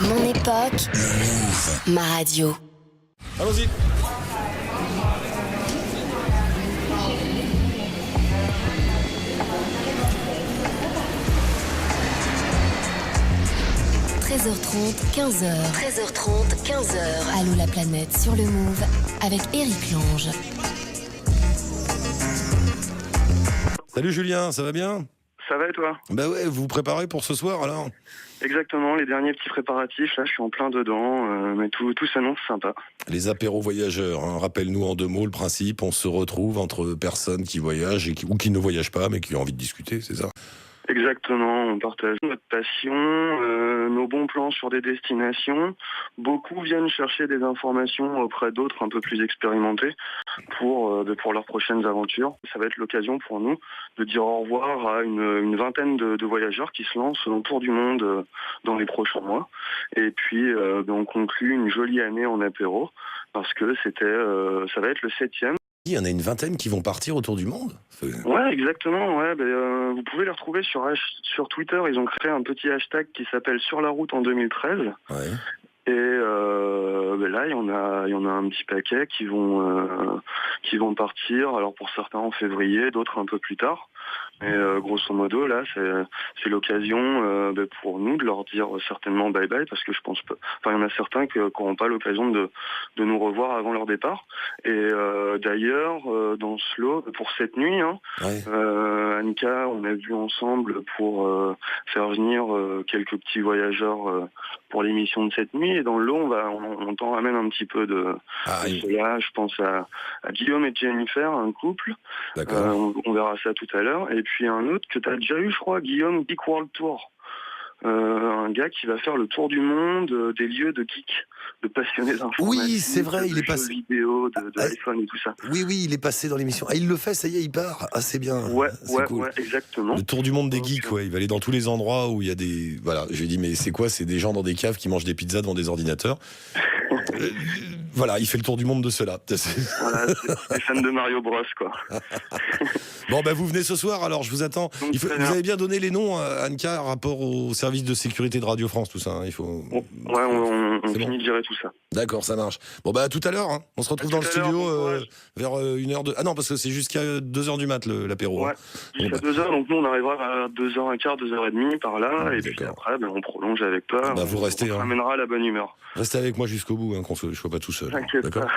Mon époque, ma radio. Allons-y. h 30 15h. 13h30, 15h. Allô la planète sur le Move avec Eric Lange. Salut Julien, ça va bien ? Ça va et toi ? Bah ouais, vous vous préparez pour ce soir alors ? Exactement, les derniers petits préparatifs, là je suis en plein dedans, mais tout s'annonce sympa. Les apéros voyageurs, hein. Rappelle-nous en 2 mots le principe, on se retrouve entre personnes qui voyagent ou qui ne voyagent pas mais qui ont envie de discuter, c'est ça ? Exactement, on partage notre passion, nos bons plans sur des destinations. Beaucoup viennent chercher des informations auprès d'autres un peu plus expérimentés pour leurs prochaines aventures. Ça va être l'occasion pour nous de dire au revoir à une vingtaine de voyageurs qui se lancent au tour du monde dans les prochains mois. Et puis on conclut une jolie année en apéro parce que ça va être le 7e. Il y en a une vingtaine qui vont partir autour du monde. Ouais, exactement. Ouais, vous pouvez les retrouver sur Twitter. Ils ont créé un petit hashtag qui s'appelle Sur la route en 2013. Ouais. Et là, il y en a un petit paquet qui vont partir. Alors pour certains en février, d'autres un peu plus tard. Mais grosso modo, là, c'est l'occasion pour nous de leur dire certainement bye bye parce que je pense pas. Enfin, il y en a certains qui n'auront pas l'occasion de nous revoir avant leur départ. Et d'ailleurs, dans ce lot, pour cette nuit, Annika, on a vu ensemble pour faire venir quelques petits voyageurs pour l'émission de cette nuit. Et dans le lot, on t'en ramène un petit peu de cela. Je pense à Guillaume et Jennifer, un couple. D'accord. On verra ça tout à l'heure. Et puis un autre que tu as déjà eu, je crois, Guillaume, Geek World Tour. Un gars qui va faire le tour du monde des lieux de geek, de passionnés d'informatique. Oui, c'est vrai, il est passé. De jeux vidéo, de iPhone et tout ça. Oui, il est passé dans l'émission. Ah, il le fait, ça y est, il part. Ah, c'est bien. Ouais, cool. exactement. Le tour du monde des geeks, il va aller dans tous les endroits où il y a des... Voilà, je lui ai dit, mais c'est quoi ? C'est des gens dans des caves qui mangent des pizzas devant des ordinateurs. Voilà, il fait le tour du monde de cela. Voilà, c'est fan de Mario Bros, quoi. Bon, vous venez ce soir, alors je vous attends. Donc, vous avez bien donné les noms, Annika, rapport au service de sécurité de Radio France, tout ça. Hein, il faut... on finit de gérer tout ça. D'accord, ça marche. Bon, à tout à l'heure. Hein. On se retrouve dans le studio vers 1h. Ah non, parce que c'est jusqu'à 2h du mat, l'apéro. Ouais, jusqu'à 2h. Donc nous, on arrivera à 2h15, 2h30. Par là. Et puis après, on prolonge avec toi. Vous restez. On ramènera à la bonne humeur. Restez avec moi jusqu'au bout, qu'on ne soit pas tout seul. D'accord.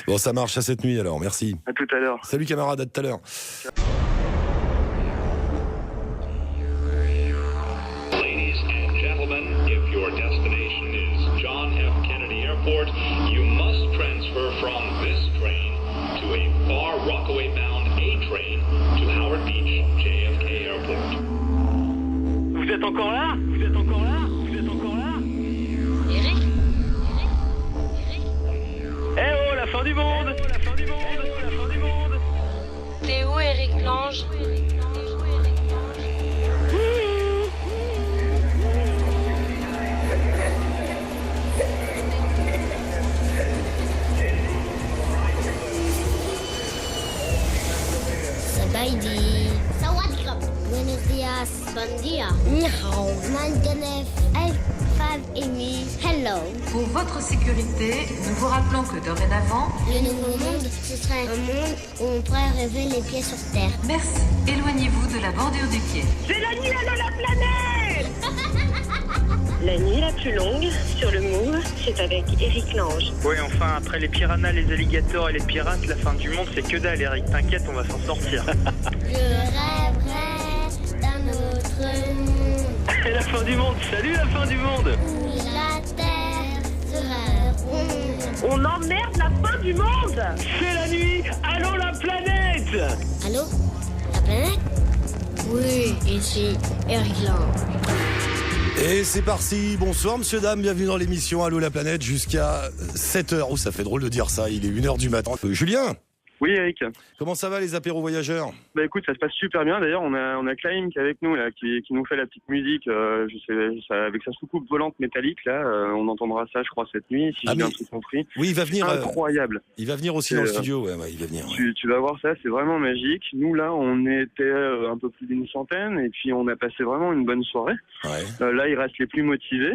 Bon, ça marche à cette nuit alors, merci. À tout à l'heure. Salut camarade, à tout à l'heure. Ladies and gentlemen, if your destination is John F. Kennedy Airport, you must transfer from this train to a Far Rockaway-bound A train to Howard Beach, JFK Airport. Vous êtes encore là ? Vous êtes encore là ? Vous êtes encore là ? Eric ? Eh oh, la fin du monde ! La fin du monde ! La fin du monde ! T'es où, Eric Lange ? Sabaidi. Sawadikap. Buenos dias. Bon dia. Ni hao. Manganef. Alphav Emi. Hello. Pour votre sécurité, nous vous rappelons que dorénavant, Le nouveau monde, ce serait un monde où on pourrait rêver les pieds sur terre. merci, éloignez-vous de la bordure du quai. C'est la nuit à la planète. La nuit la plus longue sur le Move, c'est avec Eric Lange. Oui, enfin, après les piranhas, les alligators et les pirates, la fin du monde, c'est que dalle, Eric. T'inquiète, on va s'en sortir. Je rêverais d'un autre monde Et la fin du monde, salut la fin du monde! où la terre serait ronde. On emmerde la fin du monde. C'est la nuit! Allô la planète! Allô? La planète? Oui, ici Eric Lange. Et c'est parti, bonsoir monsieur, dame, bienvenue dans l'émission Allô la planète jusqu'à 7h. Oh, ça fait drôle de dire ça, il est 1h du matin. Julien, Oui, Eric. comment ça va les apéros voyageurs ? Écoute, ça se passe super bien. D'ailleurs, on a Klein qui est avec nous, là, qui nous fait la petite musique, avec sa soucoupe volante métallique, là. On entendra ça, je crois, cette nuit, si j'ai bien tout compris. Oui, il va venir. Incroyable. Il va venir aussi dans le studio, il va venir. Ouais. Tu vas voir ça, c'est vraiment magique. Nous, là, on était un peu plus d'une centaine, et puis on a passé vraiment une bonne soirée. Ouais. Là, il reste les plus motivés.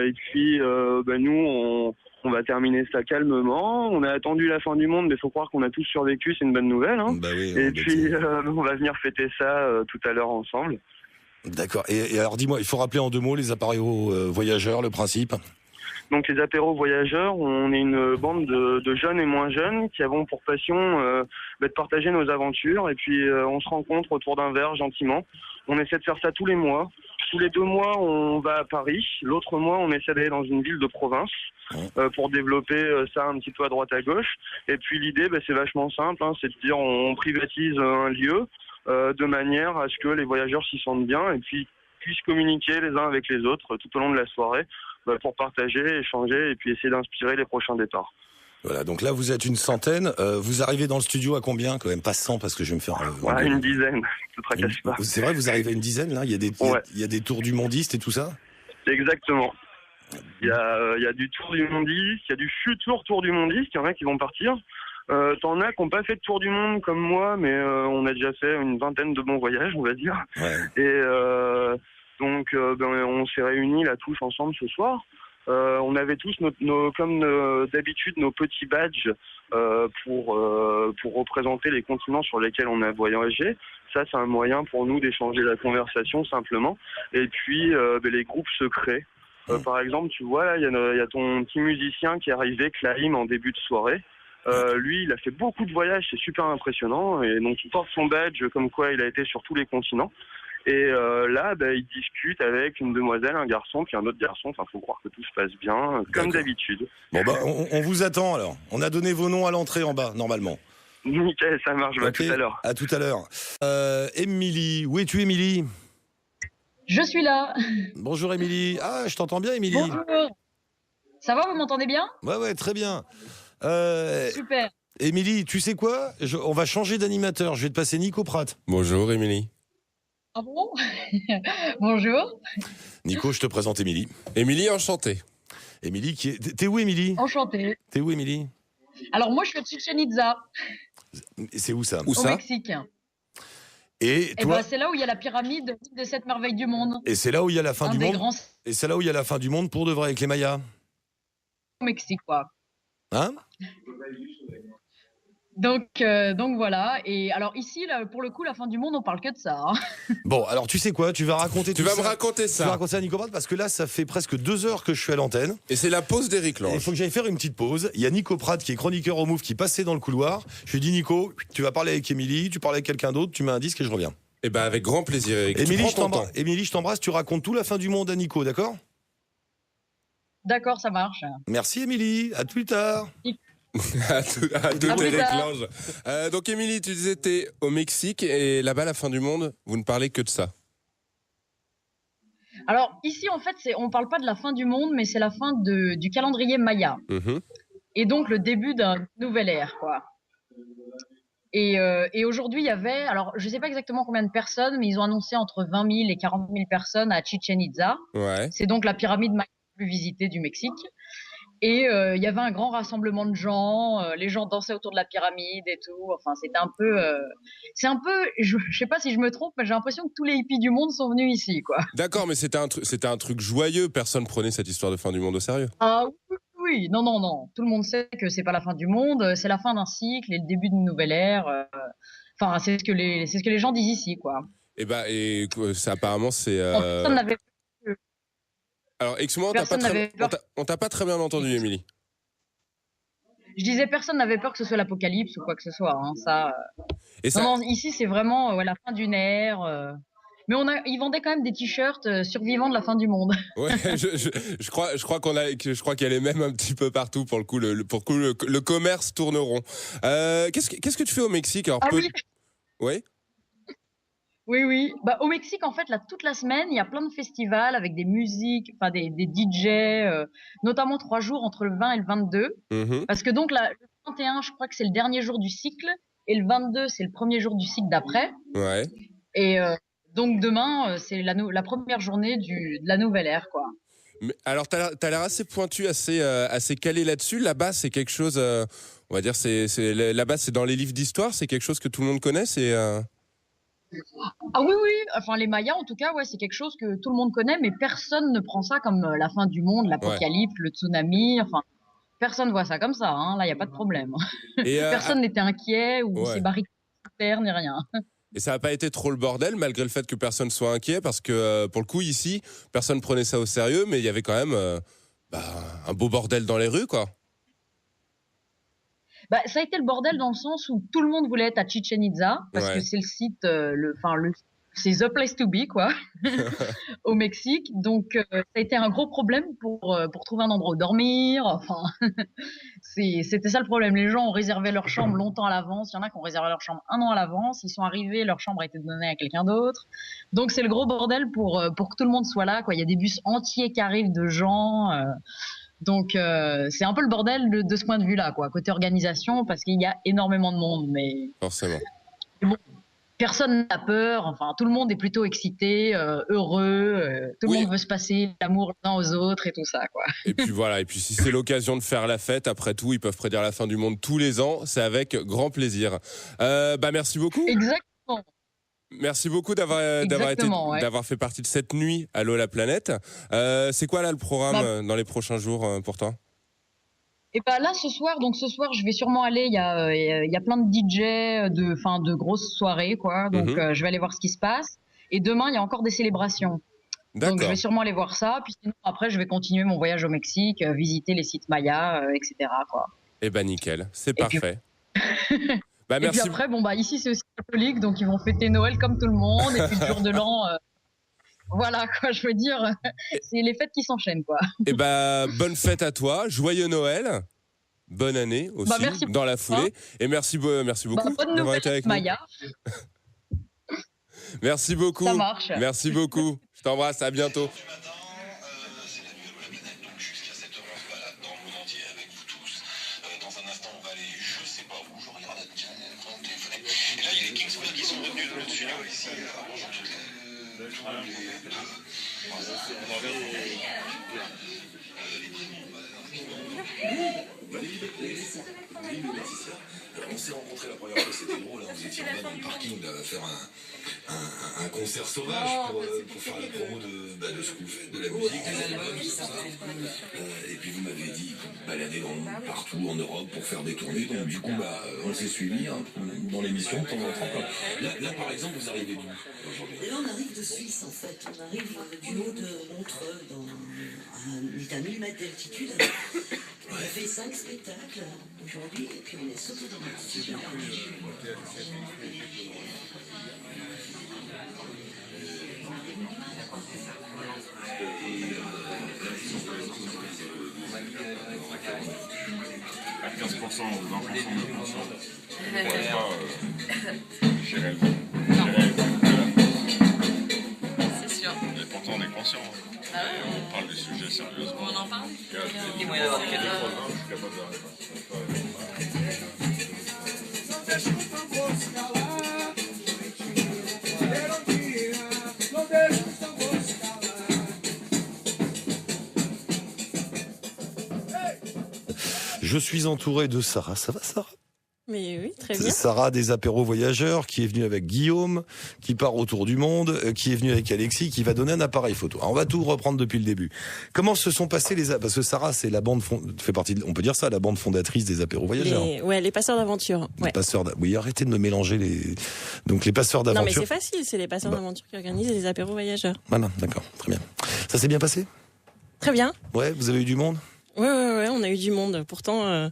Et puis, nous, on va terminer ça calmement. On a attendu la fin du monde, mais il faut croire qu'on a tous survécu, c'est une bonne nouvelle. Hein. Bah oui, et puis, on va venir fêter ça tout à l'heure ensemble. D'accord. Et alors dis-moi, il faut rappeler en 2 mots les apéros voyageurs, le principe. Donc les apéros voyageurs, on est une bande de jeunes et moins jeunes qui avons pour passion de partager nos aventures. Et puis on se rencontre autour d'un verre gentiment. On essaie de faire ça tous les mois. Tous les 2 mois, on va à Paris. L'autre mois, on essaie d'aller dans une ville de province pour développer ça un petit peu à droite à gauche. Et puis l'idée, c'est vachement simple. C'est de dire on privatise un lieu de manière à ce que les voyageurs s'y sentent bien et puis puissent communiquer les uns avec les autres tout au long de la soirée pour partager, échanger et puis essayer d'inspirer les prochains départs. Voilà, donc là vous êtes une centaine. Vous arrivez dans le studio à combien quand même? Pas 100 parce que je vais me faire... une dizaine, je te tracasse pas. C'est vrai, vous arrivez à une dizaine là? Il y a des tours du mondiste et tout ça? Exactement. Il y a du tour du mondiste, il y a du futur tour du mondiste, il y en a qui vont partir. T'en as qui n'ont pas fait de tour du monde comme moi, mais on a déjà fait une vingtaine de bons voyages, on va dire. Ouais. Et donc, on s'est réunis là tous ensemble ce soir. On avait tous comme d'habitude nos petits badges pour représenter les continents sur lesquels on a voyagé. Ça, c'est un moyen pour nous d'échanger la conversation simplement. Et puis, les groupes se créent. Par exemple, tu vois, là, il y a ton petit musicien qui est arrivé, Klaim, en début de soirée. Lui, il a fait beaucoup de voyages, c'est super impressionnant. Et donc, il porte son badge comme quoi il a été sur tous les continents. Et là, il discute avec une demoiselle, un garçon, puis un autre garçon. Enfin, faut croire que tout se passe bien, comme d'habitude. Bon, on vous attend alors. On a donné vos noms à l'entrée en bas, normalement. Nickel, ça marche, tout à l'heure. À tout à l'heure. Émilie, où es-tu, Émilie? Je suis là. Bonjour, Émilie. Ah, je t'entends bien, Émilie. Bonjour. Ça va, vous m'entendez bien? Ouais, très bien. Super. Émilie, tu sais quoi? On va changer d'animateur. Je vais te passer Nico Pratt. Bonjour, Émilie. Ah bon? Bonjour. Nico, je te présente Émilie. Émilie, enchantée. Émilie, t'es où, Émilie? Enchantée. T'es où, Émilie? Alors, moi, je suis à Chichen Itza. C'est où ça? Où ça? Au Mexique. Et toi? C'est là où il y a la pyramide des 7 merveilles du monde. Et c'est là où il y a la fin du monde. Grands... Et c'est là où il y a la fin du monde pour de vrai avec les Mayas. Au Mexique, quoi. Hein? Donc voilà. Et alors ici, là, pour le coup, la fin du monde, on parle que de ça. Hein. Bon, alors tu sais quoi? Tu vas raconter Tu vas me raconter ça. Tu vas raconter ça à Nico Pratt parce que là, ça fait presque 2 heures que je suis à l'antenne. Et c'est la pause d'Éric Lange. Il faut que j'aille faire une petite pause. Il y a Nico Pratt qui est chroniqueur au Move qui passait dans le couloir. Je lui ai dit, Nico, tu vas parler avec Émilie, tu parles avec quelqu'un d'autre, tu mets un disque et je reviens. Eh ben avec grand plaisir, Éric. Émilie, je t'embrasse, tu racontes tout la fin du monde à Nico, d'accord? D'accord, ça marche. Merci Émilie, à plus tard. à tout Éric Lange. Donc Émilie, tu disais t'es au Mexique et là-bas la fin du monde, vous ne parlez que de ça. Alors ici en fait, on parle pas de la fin du monde, mais c'est la fin du calendrier Maya. Et donc le début d'un nouvel ère, quoi. Et aujourd'hui, il y avait, alors je sais pas exactement combien de personnes, mais ils ont annoncé entre 20 000 et 40 000 personnes à Chichen Itza. Ouais. C'est donc la pyramide Maya la plus visitée du Mexique. Et il y avait un grand rassemblement de gens, les gens dansaient autour de la pyramide et tout. Enfin, c'était un peu, je sais pas si je me trompe, mais j'ai l'impression que tous les hippies du monde sont venus ici, quoi. D'accord, mais c'était un truc joyeux. Personne prenait cette histoire de fin du monde au sérieux. Ah oui, non. Tout le monde sait que c'est pas la fin du monde, c'est la fin d'un cycle et le début d'une nouvelle ère. Enfin, c'est ce que les gens disent ici, quoi. Et ça apparemment c'est. Personne n'avait. Alors, excuse-moi, on t'a pas très bien entendu, Émilie. Je disais, personne n'avait peur que ce soit l'apocalypse ou quoi que ce soit. Hein, ça. Non, ici, c'est vraiment la fin d'une ère. Mais ils vendaient quand même des t-shirts survivants de la fin du monde. Ouais, je crois qu'il y a les mêmes un petit peu partout. Pour le coup, le commerce tourne rond. Qu'est-ce que tu fais au Mexique? Alors, oui. Oui. Oui. Au Mexique, en fait, là, toute la semaine, il y a plein de festivals avec des musiques, enfin des DJ, notamment 3 jours entre le 20 et le 22. Parce que donc, le 21, je crois que c'est le dernier jour du cycle, et le 22, c'est le premier jour du cycle d'après. Ouais. Et donc, demain, c'est la première journée de la nouvelle ère, quoi. Mais, alors, t'as l'air assez pointu, assez calé là-dessus. Là-bas, c'est quelque chose, on va dire, là-bas, c'est dans les livres d'histoire, c'est quelque chose que tout le monde connaît, Ah oui, oui, enfin les Mayas en tout cas, ouais, c'est quelque chose que tout le monde connaît, mais personne ne prend ça comme la fin du monde, l'apocalypse, le tsunami, enfin personne voit ça comme ça, hein. Là il y a pas de problème. Et, Personne n'était inquiet ou s'est barricadé sous terre ni rien. Et ça n'a pas été trop le bordel, malgré le fait que personne soit inquiet, parce que pour le coup, ici, personne prenait ça au sérieux, mais il y avait quand même un beau bordel dans les rues, quoi. Bah, ça a été le bordel dans le sens où tout le monde voulait être à Chichen Itza, parce que c'est le site, c'est the place to be, quoi, au Mexique. Donc, ça a été un gros problème pour trouver un endroit où dormir. Enfin, c'était ça le problème. Les gens ont réservé leur chambre longtemps à l'avance. Il y en a qui ont réservé leur chambre 1 an à l'avance. Ils sont arrivés, leur chambre a été donnée à quelqu'un d'autre. Donc, c'est le gros bordel pour que tout le monde soit là, quoi. Il y a des bus entiers qui arrivent de gens. Donc, c'est un peu le bordel de ce point de vue-là, quoi, côté organisation, parce qu'il y a énormément de monde. Mais forcément. Bon, personne n'a peur. Enfin, tout le monde est plutôt excité, heureux. Tout le monde veut se passer l'amour les uns aux autres et tout ça, quoi. Et puis voilà. Et puis si c'est l'occasion de faire la fête, après tout, ils peuvent prédire la fin du monde tous les ans. C'est avec grand plaisir. Merci beaucoup. Exactement. Merci beaucoup d'avoir fait partie de cette nuit Allô la planète. C'est quoi là le programme dans les prochains jours pour toi? Et là ce soir, je vais sûrement aller. Il y a plein de DJ de grosses soirées, quoi. Donc je vais aller voir ce qui se passe. Et demain il y a encore des célébrations. Donc je vais sûrement aller voir ça. Puis sinon après je vais continuer mon voyage au Mexique, visiter les sites mayas, etc. quoi. Eh ben nickel, c'est parfait. Et merci. puis après, ici c'est aussi catholique, donc ils vont fêter Noël comme tout le monde, et puis le jour de l'an, voilà, quoi, je veux dire, c'est les fêtes qui s'enchaînent, quoi. Et bonne fête à toi, joyeux Noël, bonne année aussi, dans la foulée, et merci beaucoup d'avoir été avec nous. Maya. Merci beaucoup. Ça marche. Merci beaucoup, je t'embrasse, à bientôt. On s'est rencontrés la première fois, c'était drôle, vous étiez en bas dans le parking à faire un concert sauvage pour faire la promo de ce que vous faites, de la musique, des albums, tout ça. Et puis vous m'avez dit que vous baladez partout en Europe pour faire des tournées, donc du coup on s'est suivis dans l'émission de temps en temps. Là par exemple vous arrivez d'où aujourd'hui? Là on arrive de Suisse en fait, on arrive du haut de Montreux, à 1000 mètres d'altitude. On a fait 5 spectacles aujourd'hui et puis on est sauté dans le studio. À 15% ou 20% de gérer C'est sûr. Et pourtant on est conscient. Ah ouais. On parle du sujet sérieusement. On en parle. Il y a moyen d'avoir des qualités. Je suis capable Je suis entouré de Sarah. Ça va, Sarah? Mais oui, très bien. Sarah des apéros voyageurs, qui est venue avec Guillaume, qui part autour du monde, qui est venue avec Alexis, qui va donner un appareil photo. Alors on va tout reprendre depuis le début. Comment se sont passés parce que Sarah, c'est la bande fait partie, on peut dire ça, la bande fondatrice des apéros voyageurs. Les passeurs d'aventure. Les passeurs oui, arrêtez de me mélanger les passeurs d'aventure. Non mais c'est facile, c'est les passeurs d'aventure qui organisent les apéros voyageurs. Voilà, d'accord, très bien. Ça s'est bien passé? Très bien. Ouais, vous avez eu du monde? Ouais, on a eu du monde. Pourtant,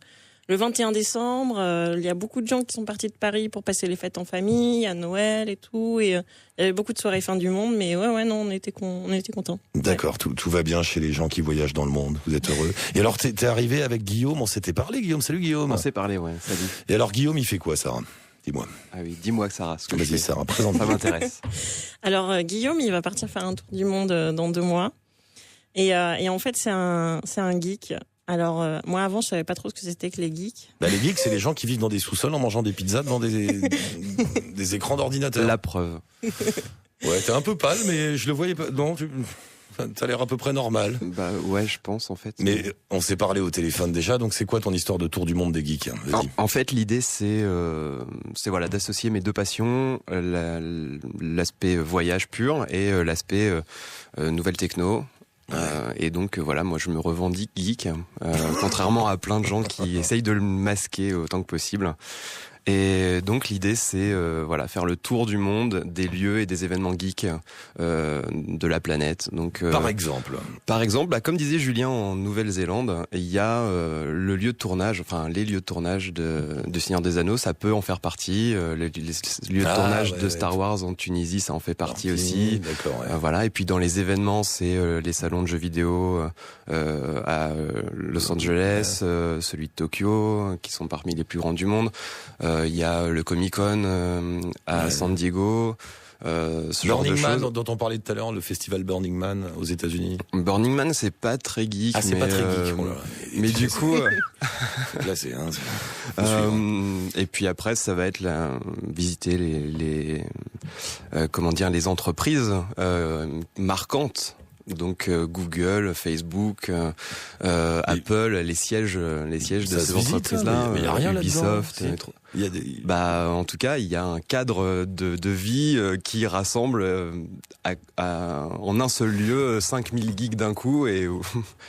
le 21 décembre, il y a beaucoup de gens qui sont partis de Paris pour passer les fêtes en famille, à Noël et tout. Et il y avait beaucoup de soirées fin du monde, mais non, on était contents. D'accord, tout va bien chez les gens qui voyagent dans le monde. Vous êtes heureux. Et alors, t'es arrivé avec Guillaume, on s'était parlé, Guillaume. Salut, Guillaume. On s'est parlé, ouais, salut. Et alors, Guillaume, il fait quoi, Sarah? Dis-moi. Ah oui, dis-moi, Sarah. Vas-y, Sarah, présente. Ça m'intéresse. Alors, Guillaume, il va partir faire un tour du monde dans 2 mois. Et en fait, c'est un geek. Alors, moi, avant, je savais pas trop ce que c'était que les geeks. Les geeks, c'est les gens qui vivent dans des sous-sols en mangeant des pizzas devant des écrans d'ordinateur. La preuve. Ouais, t'es un peu pâle, mais je le voyais pas. Non, T'as l'air à peu près normal. Bah ouais, je pense en fait. Mais on s'est parlé au téléphone déjà, donc c'est quoi ton histoire de tour du monde des geeks? En fait, l'idée c'est voilà d'associer mes deux passions, l'aspect voyage pur et l'aspect nouvelle techno. Et donc voilà, moi je me revendique geek, contrairement à plein de gens qui essayent de le masquer autant que possible. Et donc l'idée c'est voilà faire le tour du monde des lieux et des événements geeks de la planète. Donc par exemple, bah, comme disait Julien en Nouvelle-Zélande, il y a le lieu de tournage, enfin les lieux de tournage de Seigneur des Anneaux, ça peut en faire partie. Les lieux de tournage de Star Wars en Tunisie, ça en fait partie aussi. D'accord. Ouais. Voilà. Et puis dans les événements, c'est les salons de jeux vidéo à Los Angeles, celui de Tokyo, qui sont parmi les plus grands du monde. Il y a le Comic-Con à San Diego. Ce genre de Burning Man choses. dont on parlait tout à l'heure, le festival Burning Man aux États-Unis. Burning Man, c'est pas très geek. Ah, c'est pas très geek. Oh là là. Mais du coup, classé. Hein, et puis après, ça va être visiter les entreprises marquantes. Donc Google, Facebook, Apple, les sièges de ces entreprises-là, mais y a rien Ubisoft. Il y a des... Bah, en tout cas, il y a un cadre de vie qui rassemble en un seul lieu 5000 geeks d'un coup et on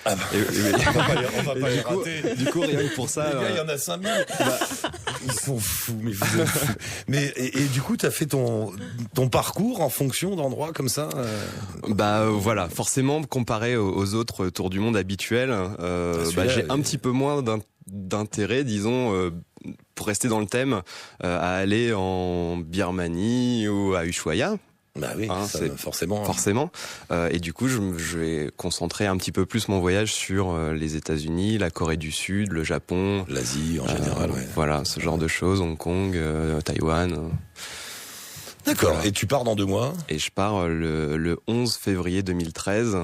va pas les rater. Du coup, rien que pour ça. Les gars, il y en a 5000. Ils sont fous, mais vous êtes fous. Mais et du coup, t'as fait ton parcours en fonction d'endroits comme ça. Bah voilà, forcément comparé aux autres tours du monde habituels, j'ai un petit peu moins d'intérêt, disons. Pour rester dans le thème, à aller en Birmanie ou à Ushuaïa. Bah oui, c'est forcément. Et du coup, je vais concentrer un petit peu plus mon voyage sur les États-Unis, la Corée du Sud, le Japon, l'Asie en général. Ouais. Voilà, ce genre de choses, Hong Kong, Taïwan. D'accord. Voilà. Et tu pars dans 2 mois? Et je pars le 11 février 2013,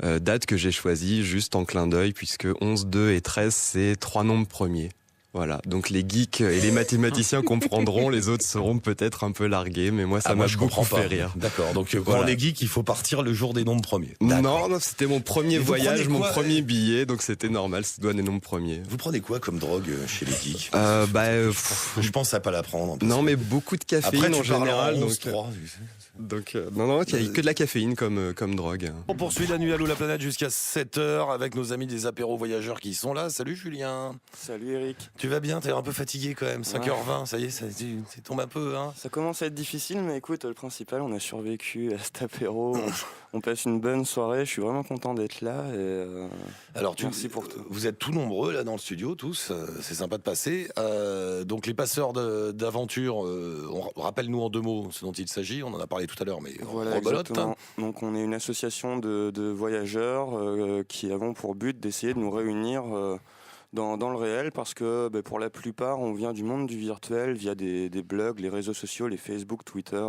date que j'ai choisie juste en clin d'œil, puisque 11, 2 et 13, c'est 3 nombres premiers. Voilà, donc les geeks et les mathématiciens comprendront, les autres seront peut-être un peu largués, mais moi ça m'a beaucoup fait rire. D'accord, donc pour les geeks, il faut partir le jour des nombres premiers. Non, c'était mon premier voyage, mon premier billet, donc c'était normal, ça doit être des nombres premiers. Vous prenez quoi comme drogue chez les geeks? Je pense à pas la prendre. Non, mais beaucoup de caféine. Après, en général. Donc, non, il n'y a que de la caféine comme drogue. On poursuit la nuit Allô la planète jusqu'à 7h avec nos amis des apéros voyageurs qui sont là. Salut Julien. Salut Eric. Tu vas bien? T'es un peu fatigué quand même, 5h20, ça y est, tu tombes un peu. Hein. Ça commence à être difficile, mais écoute, le principal, on a survécu à cet apéro. On passe une bonne soirée, je suis vraiment content d'être là. Alors, merci pour tout. Vous êtes tout nombreux là dans le studio, tous, c'est sympa de passer. Donc les passeurs d'aventure, rappelle-nous en 2 mots ce dont il s'agit, on en a parlé tout à l'heure, mais voilà, exactement. Donc on est une association de voyageurs qui avons pour but d'essayer de nous réunir dans le réel, parce que pour la plupart on vient du monde du virtuel via des blogs, les réseaux sociaux, les Facebook, Twitter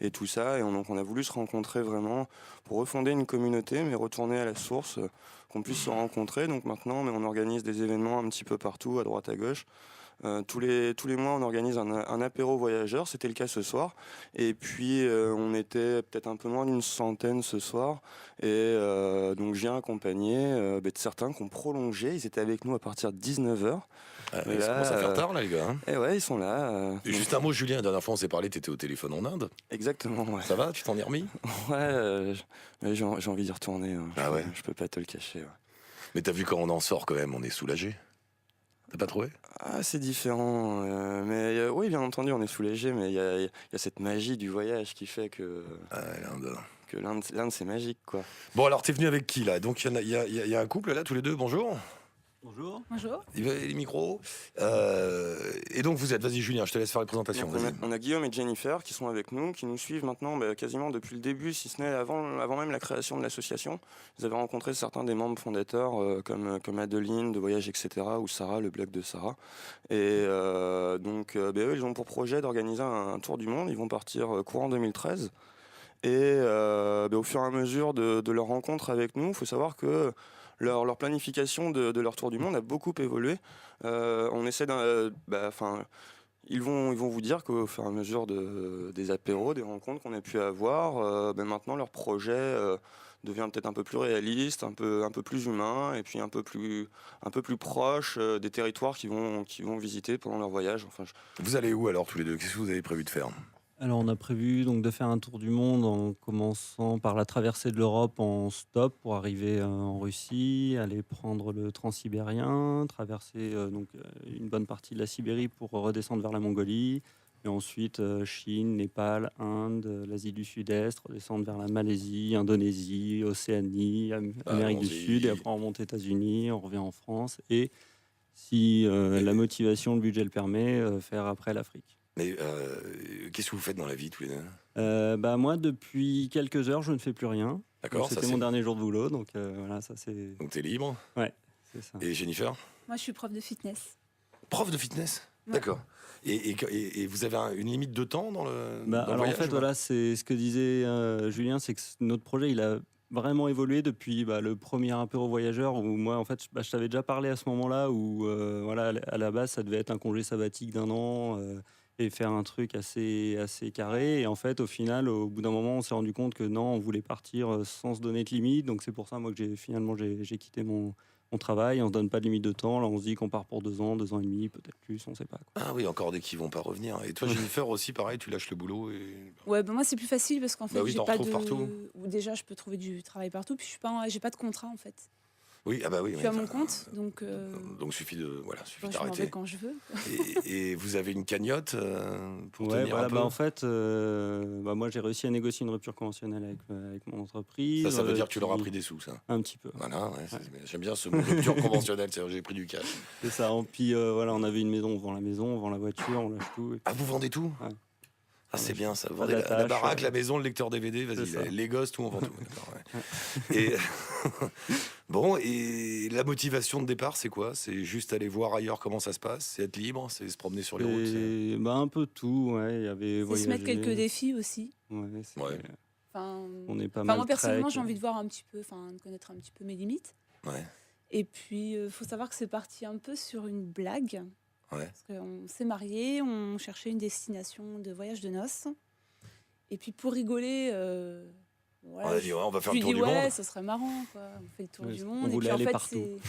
et tout ça, et donc on a voulu se rencontrer vraiment pour refonder une communauté, mais retourner à la source, qu'on puisse se rencontrer. Donc maintenant on organise des événements un petit peu partout, à droite à gauche. Tous les mois on organise un apéro voyageur, c'était le cas ce soir, et puis on était peut-être un peu moins d'une centaine ce soir, et donc j'ai accompagné de certains qui ont prolongé, ils étaient avec nous à partir de 19h. Ils commencent à faire tard là les gars. Et ouais, ils sont là. Juste un mot Julien, la dernière fois on s'est parlé, t'étais au téléphone en Inde. Exactement, ouais. Ça va, tu t'en es remis? Ouais, j'ai envie d'y retourner, Ah ouais. Je peux pas te le cacher. Ouais. Mais t'as vu quand on en sort quand même, on est soulagé. T'as pas trouvé? Ah, c'est différent, mais oui, bien entendu, on est soulagé, mais il y a cette magie du voyage qui fait que l'Inde, c'est magique, quoi. Bon, alors t'es venu avec qui là? Donc il y a un couple là, tous les deux. Bonjour. Bonjour. Bonjour. Il va les micros. Et donc vous êtes, vas-y Julien, je te laisse faire les présentations. On a Guillaume et Jennifer qui sont avec nous, qui nous suivent maintenant quasiment depuis le début, si ce n'est avant même la création de l'association. Ils avaient rencontré certains des membres fondateurs comme Adeline de Voyage, etc., ou Sarah, le blog de Sarah. Et donc eux, ils ont pour projet d'organiser un tour du monde. Ils vont partir courant 2013. Et au fur et à mesure de leur rencontre avec nous, il faut savoir que leur planification de leur tour du monde a beaucoup évolué. On essaie ils vont vous dire qu'au fur et à mesure des apéros, des rencontres qu'on a pu avoir, maintenant leur projet devient peut-être un peu plus réaliste, un peu plus humain, et puis un peu plus proche des territoires qu'ils vont visiter pendant leur voyage. Enfin, Vous allez où alors tous les deux? Qu'est-ce que vous avez prévu de faire? Alors, on a prévu donc de faire un tour du monde en commençant par la traversée de l'Europe en stop pour arriver en Russie, aller prendre le transsibérien, traverser une bonne partie de la Sibérie pour redescendre vers la Mongolie, et ensuite Chine, Népal, Inde, l'Asie du Sud-Est, redescendre vers la Malaisie, Indonésie, Océanie, Amérique du Sud, et après on remonte aux États-Unis, on revient en France, et si la motivation, le budget le permet, faire après l'Afrique. Mais qu'est-ce que vous faites dans la vie tous les deux? Moi, depuis quelques heures, je ne fais plus rien. D'accord. C'était mon dernier jour de boulot, donc voilà, ça c'est... Donc t'es libre? Ouais, c'est ça. Et Jennifer? Moi, je suis prof de fitness. Prof de fitness? Ouais. D'accord. Et vous avez une limite de temps dans le Alors voyage, en fait, voilà, c'est ce que disait Julien, c'est que notre projet, il a vraiment évolué depuis le premier apéro voyageur, où moi, en fait, je t'avais déjà parlé à ce moment-là, où à la base, ça devait être un congé sabbatique d'1 an, et faire un truc assez carré. Et en fait, au final, au bout d'un moment, on s'est rendu compte que non, on voulait partir sans se donner de limite. Donc c'est pour ça, moi, que j'ai quitté mon travail. On se donne pas de limite de temps. Là, on se dit qu'on part pour 2 ans, 2 ans et demi, peut-être plus, on sait pas, quoi. Ah oui, encore des qui vont pas revenir. Et toi, Jennifer, aussi, pareil, tu lâches le boulot et... Ouais, moi, c'est plus facile parce qu'en fait, oui, j'ai t'en pas retrouves partout. Ou déjà, je peux trouver du travail partout. Puis j'ai pas de contrat, en fait. Oui, oui. Je suis à mon compte, donc... Donc suffit je m'en d'arrêter. vais quand je veux. Et vous avez une cagnotte pour Ouais, tenir un peu? en fait, moi j'ai réussi à négocier une rupture conventionnelle avec mon entreprise. Ça veut dire que tu leur as pris des sous, ça? Un petit peu. Voilà, j'aime bien ce mot, rupture conventionnelle, c'est-à-dire j'ai pris du cash. C'est ça, puis on avait une maison, on vend la maison, on vend la voiture, on lâche tout. Ah, vous vendez tout? Ouais. Ah, c'est bien ça. Vous vendez la baraque, la maison, le lecteur DVD, vas-y, les gosses, tout, on vend tout. Et bon, et la motivation de départ, c'est quoi? C'est juste aller voir ailleurs comment ça se passe? C'est être libre? C'est se promener sur les routes? Un peu tout, ouais. Il y avait C'est se mettre quelques défis aussi. Ouais. On est pas mal. Moi, personnellement, j'ai envie de voir un petit peu, de connaître un petit peu mes limites. Ouais. Et puis, faut savoir que c'est parti un peu sur une blague. Ouais. Parce qu'on s'est mariés, on cherchait une destination de voyage de noces. Et puis pour rigoler, on a dit, on va faire le tour du monde. monde. Ça serait marrant, quoi. On fait le tour du monde. On voulait et puis aller en fait, partout.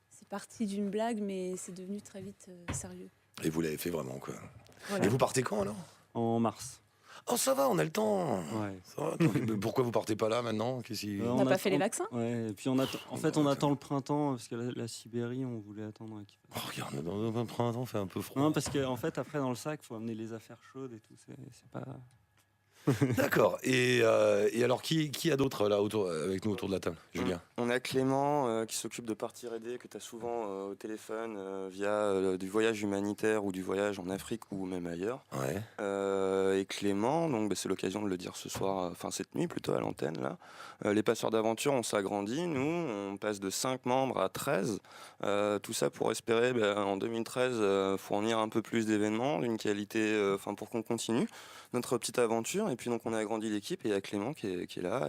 c'est parti d'une blague, mais c'est devenu très vite sérieux. Et vous l'avez fait vraiment, quoi. Voilà. Et vous partez quand alors? En mars. Oh, ça va, on a le temps. Ouais. Ça va, pourquoi vous partez pas là maintenant? On n'a pas fait les vaccins. Ouais, et puis on attend le printemps, parce que la Sibérie, on voulait attendre. Regarde, dans le printemps, fait un peu froid. Non, parce qu'en fait, après, dans le sac, il faut amener les affaires chaudes et tout. C'est pas... D'accord. Et alors, qui a d'autres là avec nous autour de la table? Julien? On a Clément qui s'occupe de partir aider, que tu as souvent au téléphone via du voyage humanitaire ou du voyage en Afrique ou même ailleurs. Ouais. Et Clément, donc c'est l'occasion de le dire ce soir, cette nuit plutôt à l'antenne là. Les passeurs d'aventure, on s'agrandit, nous, on passe de 5 membres à 13. Tout ça pour espérer en 2013 fournir un peu plus d'événements d'une qualité, pour qu'on continue notre petite aventure. Et puis donc on a agrandi l'équipe et il y a Clément qui est là.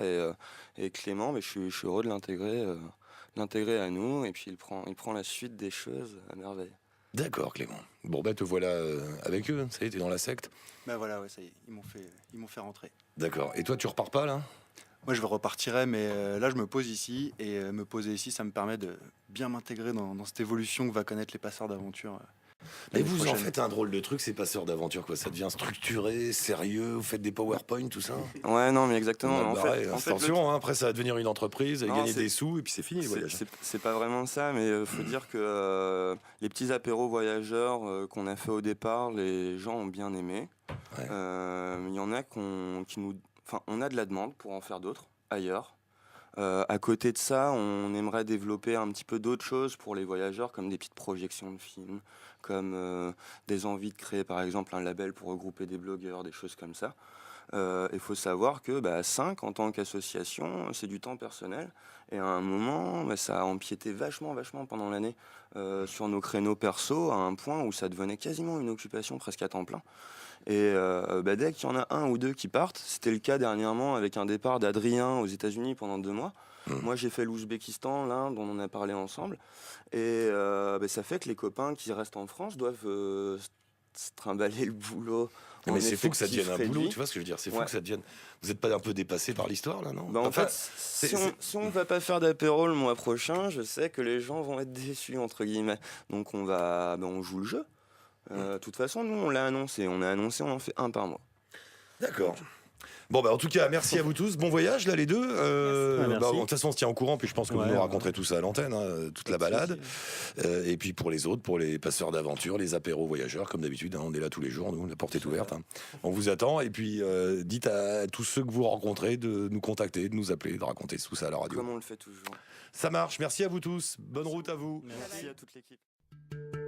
Et Clément, je suis heureux de l'intégrer à nous. Et puis il prend la suite des choses à merveille. D'accord, Clément. Bon, te voilà avec eux. Ça y est, t'es dans la secte. Voilà, ouais, ça y est, ils m'ont fait rentrer. D'accord. Et toi, tu repars pas là? Moi, je repartirai, mais là, je me pose ici. Et me poser ici, ça me permet de bien m'intégrer dans cette évolution que va connaître les passeurs d'aventure. Mais vous en faites un drôle de truc, ces passeurs d'aventure, quoi. Ça devient structuré, sérieux, vous faites des PowerPoint, tout ça? Ouais, non, mais exactement. En fait, attention, après ça va devenir une entreprise, et gagner des sous, et puis c'est fini le voyage. C'est pas vraiment ça, mais il faut dire que les petits apéros voyageurs qu'on a fait au départ, les gens ont bien aimé. Ouais. Il y en a on a de la demande pour en faire d'autres ailleurs. À côté de ça, on aimerait développer un petit peu d'autres choses pour les voyageurs, comme des petites projections de films, comme des envies de créer par exemple un label pour regrouper des blogueurs, des choses comme ça. Il faut savoir que 5 en tant qu'association, c'est du temps personnel. Et à un moment, ça a empiété vachement pendant l'année sur nos créneaux perso, à un point où ça devenait quasiment une occupation presque à temps plein. Et dès qu'il y en a un ou deux qui partent, c'était le cas dernièrement avec un départ d'Adrien aux États-Unis pendant 2 mois. Moi, j'ai fait l'Ouzbékistan, l'Inde, dont on a parlé ensemble. Et ça fait que les copains qui restent en France doivent se trimballer le boulot. Mais c'est fou que ça devienne un boulot, tu vois ce que je veux dire. C'est fou que ça devienne. Vous n'êtes pas un peu dépassé par l'histoire là, non? En fait, si on va pas faire d'apéro le mois prochain, je sais que les gens vont être déçus entre guillemets. Donc on joue le jeu. De toute façon, nous on l'a annoncé. On en fait un par mois. D'accord. Bon, en tout cas, merci à vous tous. Bon voyage, là, les deux. De toute façon, on se tient au courant, puis je pense que vous nous raconterez tout ça à l'antenne, toute la balade. Et puis pour les autres, pour les passeurs d'aventure, les apéros voyageurs, comme d'habitude, on est là tous les jours, nous, la porte est ouverte. On vous attend. Et puis, dites à tous ceux que vous rencontrez de nous contacter, de nous appeler, de raconter tout ça à la radio. Comme on le fait toujours. Ça marche. Merci à vous tous. Bonne route à vous. Merci à toute l'équipe.